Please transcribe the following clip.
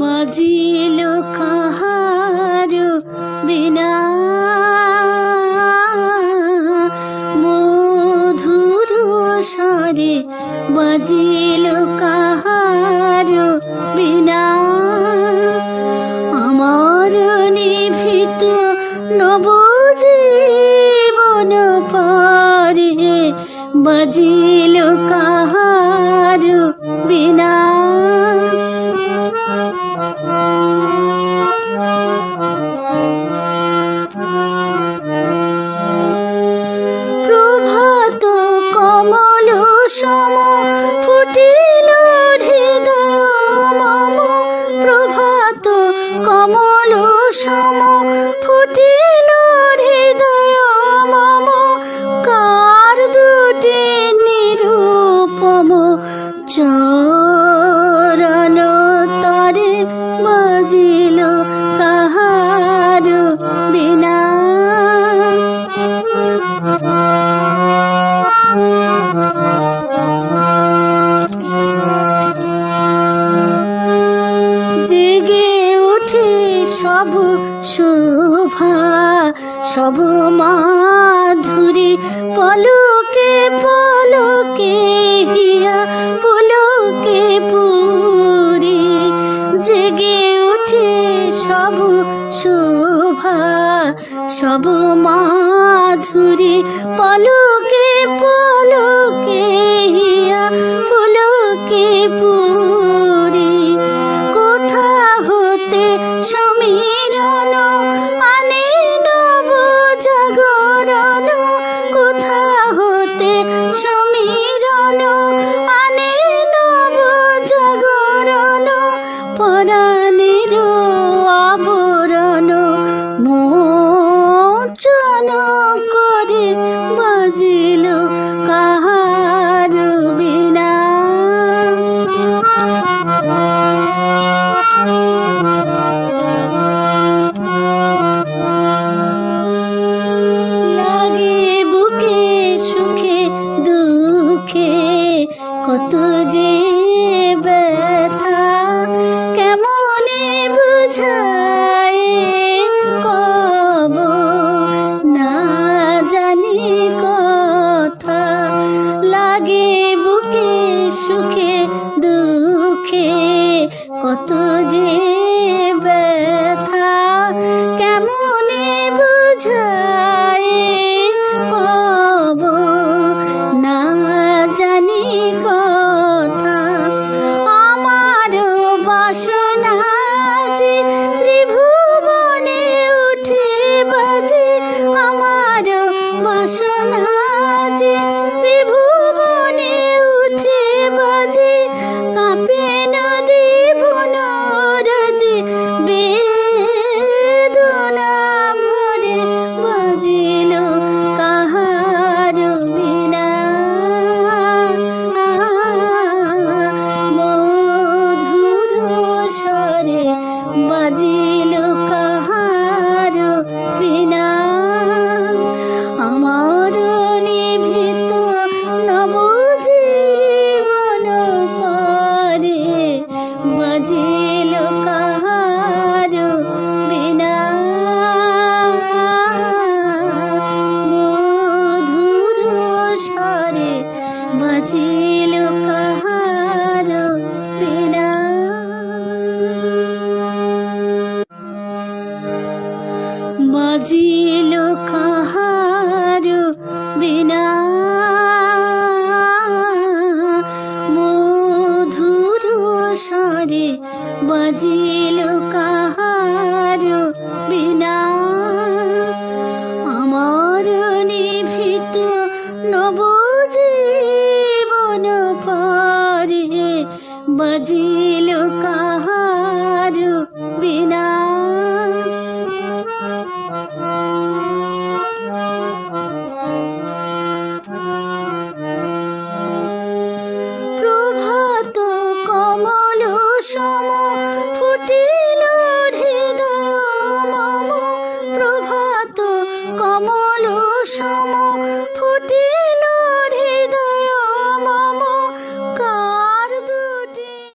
বাজিল কাহার বিনা মধুর স্বরে বাজিল কাহার বিনা আমার নিভৃত নবজীবন পরে বাজিল কাহার বিনা প্রভাত কমল সম ফুটিল হৃদয় মম প্রভাত কমল সম ফুটিল হৃদয় মম কার দুটি নিরূপম চরণ তরে বাজিল কাহার বিনা জেগে উঠে সব শোভা সব মাধুরী পলকে পলকে হিয়া পলকে পুরি জেগে উঠে সব শোভা সব মাধুরী পলকে পলকে হিয়া পলকে পুরি কোথা হতে সমীরণ আনে নব জাগরণ কোথা হতে সমীরণ আনে নব জাগরণ পরাণের আবরণ মোচন করে বাজিল কাহার বিনা লাগে বুকে সুখে দুঃখে কত যে ব্যথা কেমনে বুঝায় কব না জানি কথা লাগে বুকে সুখে দুঃখে কত যে ব্যথা কেমনে বুঝায় কব না জানি কথা আমার বাসনা যে ত্রিভুবনে উঠে বাজে আমার বাসনা যে ত্রিভুবনে উঠে বাজে কাঁপে নদী বনরাজি বেদনা ভরে বাজিল কাহার বিনা মধুর স্বরে বাজিল কাহার বিনা আমার নিভৃত নবজীবন পরে বাজিল কাহার বিনা মধুর স্বরে বাজিল কাহার বিনা বাজিল কাহার বিনা মধুর স্বরে বাজিল কাহার বিনা আমার নিভৃত নবজীবন পরে বাজিল কাহার বিনা।